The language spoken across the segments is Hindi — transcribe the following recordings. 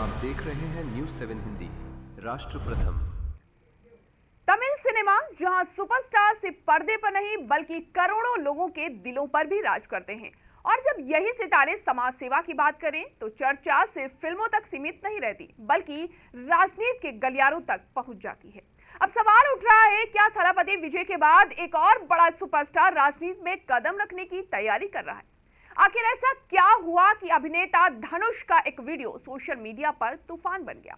आप देख रहे हैं न्यूज़ 7 हिंदी। राष्ट्र प्रथम। तमिल सिनेमा जहां सुपरस्टार सिर्फ पर्दे पर नहीं बल्कि करोड़ों लोगों के दिलों पर भी राज करते हैं। और जब यही सितारे समाज सेवा की बात करें तो चर्चा सिर्फ फिल्मों तक सीमित नहीं रहती बल्कि राजनीति के गलियारों तक पहुंच जाती है। अब सवाल उठ रहा है, क्या थलापति विजय के बाद एक और बड़ा सुपरस्टार राजनीति में कदम रखने की तैयारी कर रहा है? आखिर ऐसा क्या हुआ कि अभिनेता धनुष का एक वीडियो सोशल मीडिया पर तूफान बन गया?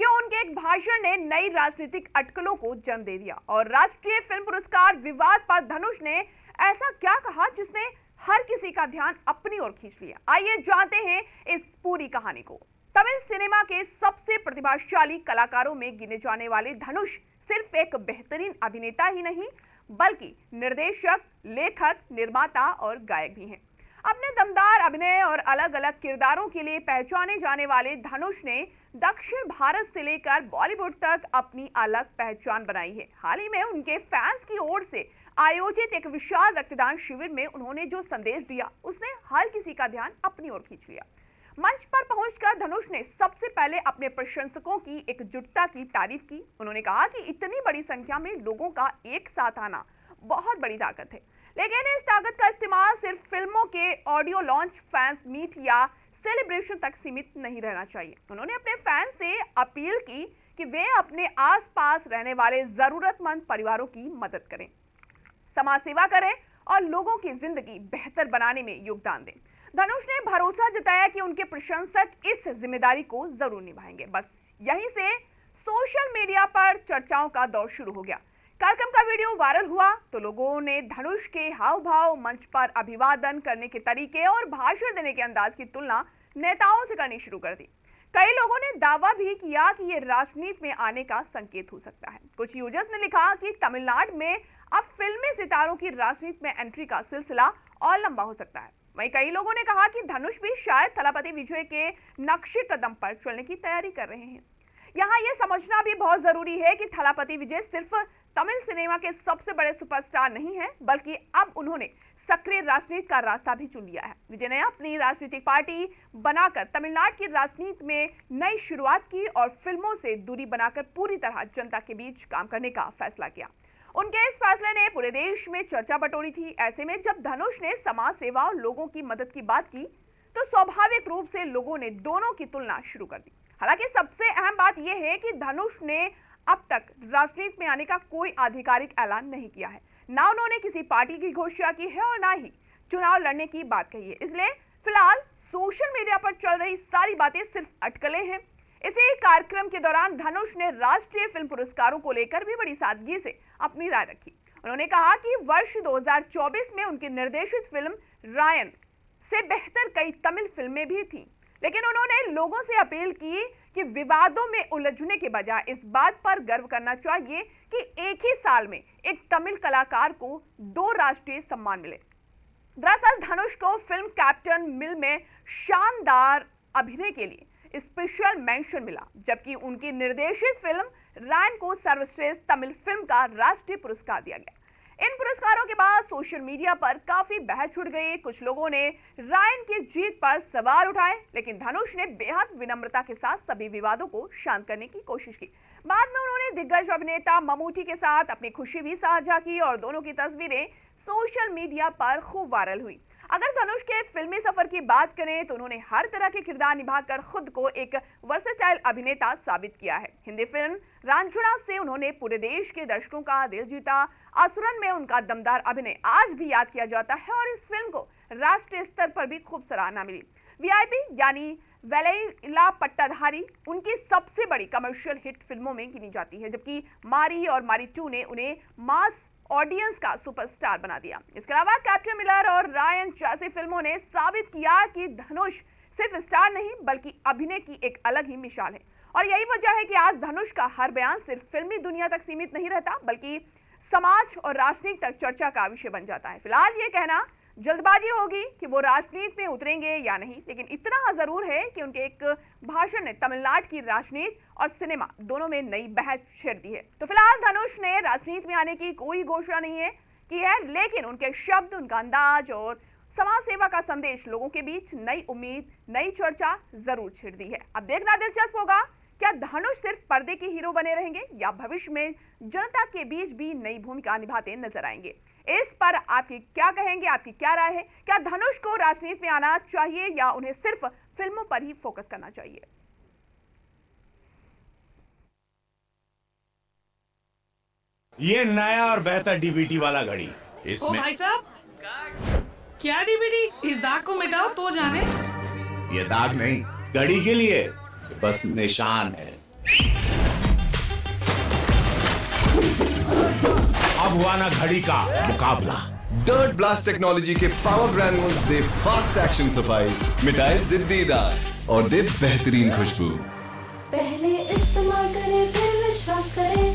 क्यों उनके एक भाषण ने नई राजनीतिक अटकलों को जन्म दे दिया? और राष्ट्रीय फिल्म पुरस्कार विवाद पर धनुष ने ऐसा क्या कहा जिसने हर किसी का ध्यान अपनी ओर खींच लिया? आइए जानते हैं इस पूरी कहानी को। तमिल सिनेमा के सबसे प्रतिभाशाली कलाकारों में गिने जाने वाले धनुष सिर्फ एक बेहतरीन अभिनेता ही नहीं बल्कि निर्देशक, लेखक, निर्माता और गायक भी हैं। अपने दमदार अभिनय और अलग अलग किरदारों के लिए पहचाने जाने वाले धनुष ने दक्षिण भारत से लेकर बॉलीवुड तक अपनी अलग पहचान बनाई है। हाल ही में उनके फैंस की ओर से आयोजित एक विशाल रक्तदान शिविर में उन्होंने जो संदेश दिया उसने हर किसी का ध्यान अपनी ओर खींच लिया। मंच पर पहुंचकर धनुष ने सबसे पहले अपने प्रशंसकों की एकजुटता की तारीफ की। उन्होंने कहा कि इतनी बड़ी संख्या में लोगों का एक साथ आना बहुत बड़ी ताकत है, लेकिन इस ताकत का इस्तेमाल सिर्फ फिल्मों के ऑडियो लॉन्च, फैंस मीट या सेलिब्रेशन तक सीमित नहीं रहना चाहिए। उन्होंने अपने फैंस से अपील की कि वे अपने आसपास रहने वाले जरूरतमंद परिवारों की मदद करें, समाज सेवा करें और लोगों की जिंदगी बेहतर बनाने में योगदान दें। धनुष ने भरोसा जताया कि उनके प्रशंसक इस जिम्मेदारी को जरूर निभाएंगे। बस यहीं से सोशल मीडिया पर चर्चाओं का दौर शुरू हो गया। कार्यक्रम का वीडियो वायरल हुआ तो लोगों ने धनुष के हाव भाव, मंच पर अभिवादन करने के तरीके और भाषण देने के अंदाज की तुलना नेताओं से करनी शुरू कर दी। कई लोगों ने दावा भी किया कि ये राजनीति में आने का संकेत हो सकता है। कुछ यूजर्स ने लिखा कि तमिलनाडु में अब फिल्मी सितारों की राजनीति में एंट्री का सिलसिला और लंबा हो सकता है। वहीं कई लोगों ने कहा कि धनुष भी शायद थलापति विजय के नक्शे कदम पर चलने की तैयारी कर रहे हैं। यहाँ यह समझना भी बहुत जरूरी है कि थलापति विजय सिर्फ तमिल सिनेमा के सबसे बड़े सुपरस्टार नहीं है बल्कि अब उन्होंने सक्रिय राजनीति का रास्ता भी चुन लिया है। विजय ने अपनी राजनीतिक पार्टी बनाकर तमिलनाडु की राजनीति में नई शुरुआत की और फिल्मों से दूरी बनाकर पूरी तरह जनता के बीच काम करने का फैसला किया। उनके इस फैसले ने पूरे देश में चर्चा बटोरी थी। ऐसे में जब धनुष ने समाज सेवा और लोगों की मदद की बात की तो स्वाभाविक रूप से लोगों ने दोनों की तुलना शुरू कर दी। हालांकि सबसे अहम बात यह है कि धनुष ने अब तक राजनीति में आने का कोई आधिकारिक ऐलान नहीं किया है। ना उन्होंने किसी पार्टी की घोषणा की है और ना ही चुनाव लड़ने की बात कही है। इसलिए फिलहाल सोशल मीडिया पर चल रही सारी बातें सिर्फ अटकलें हैं। इसी कार्यक्रम के दौरान धनुष ने राष्ट्रीय फिल्म पुरस्कारों को लेकर भी बड़ी सादगी से अपनी राय रखी। उन्होंने कहा कि वर्ष 2024 में उनकी निर्देशित फिल्म रायन से बेहतर कई तमिल फिल्में भी थीं, लेकिन उन्होंने लोगों से अपील की कि विवादों में उलझने के बजाय इस बात पर गर्व करना चाहिए कि एक ही साल में एक तमिल कलाकार को 2 राष्ट्रीय सम्मान मिले। दरअसल धनुष को फिल्म कैप्टन मिल में शानदार अभिनय के लिए स्पेशल मेंशन मिला, जबकि उनकी निर्देशित फिल्म रायन को सर्वश्रेष्ठ तमिल फिल्म का राष्ट्रीय पुरस्कार दिया गया। इन पुरस्कारों के बाद सोशल मीडिया पर काफी बहस छिड़ गई। कुछ लोगों ने रायन की जीत पर सवाल उठाए, लेकिन धनुष ने बेहद विनम्रता के साथ सभी विवादों को शांत करने की कोशिश की। बाद में उन्होंने दिग्गज अभिनेता ममूटी के साथ अपनी खुशी भी साझा की और दोनों की तस्वीरें सोशल मीडिया पर खूब वायरल हुई। अगर धनुष के फिल्मी सफर की बात करें तो उन्होंने हर तरह के किरदार निभाकर खुद को एक वर्सेटाइल अभिनेता साबित किया है। हिंदी फिल्म रांझुड़ा से उन्होंने पूरे देश के दर्शकों का दिल जीता। असुरन में उनका दमदार अभिनय आज भी याद किया जाता है और इस फिल्म को राष्ट्रीय स्तर पर भी खूब सराहना मिली। वीआईपी यानी वेलैला पट्टाधारी उनकी सबसे बड़ी कमर्शियल हिट फिल्मों में गिनी जाती है, जबकि मारी और मारी 2 ने उन्हें मास ऑडियंस का सुपरस्टार बना दिया। इसके अलावा कैप्टन मिलर और रायन जैसी फिल्मों ने साबित किया कि धनुष सिर्फ स्टार नहीं बल्कि अभिनय की एक अलग ही मिसाल है। और यही वजह है कि आज धनुष का हर बयान सिर्फ फिल्मी दुनिया तक सीमित नहीं रहता बल्कि समाज और राजनीति तक चर्चा का विषय बन जाता है। फिलहाल ये कहना जल्दबाजी होगी कि वो राजनीति में उतरेंगे या नहीं, लेकिन इतना जरूर है कि उनके एक भाषण ने तमिलनाडु की राजनीति और सिनेमा दोनों में नई बहस छेड़ दी है। तो फिलहाल धनुष ने राजनीति में आने की कोई घोषणा नहीं है की है, लेकिन उनके शब्द, उनका अंदाज और समाज सेवा का संदेश लोगों के बीच नई उम्मीद, नई चर्चा जरूर छिड़ दी है। अब देखना दिलचस्प होगा, क्या धनुष सिर्फ पर्दे के हीरो बने रहेंगे या भविष्य में जनता के बीच भी नई भूमिका निभाते नजर आएंगे। इस पर आपकी क्या कहेंगे, आपकी क्या राय है? क्या धनुष को राजनीति में आना चाहिए या उन्हें सिर्फ फिल्मों पर ही फोकस करना चाहिए? ये नया और बेहतर डीबीटी वाला घड़ी, ओ इसमें भाई साहब, क्या डीवीडी? इस दाग को मिटाओ तो जाने। ये दाग नहीं, घड़ी के लिए बस निशान है। अब हुआ ना घड़ी का मुकाबला। डर्ट ब्लास्ट टेक्नोलॉजी के पावर ग्रैन्यूल्स दे फास्ट एक्शन सफाई, मिटाए जिद्दी दाग और दे बेहतरीन खुशबू। पहले इस्तेमाल करें फिर विश्वास करें।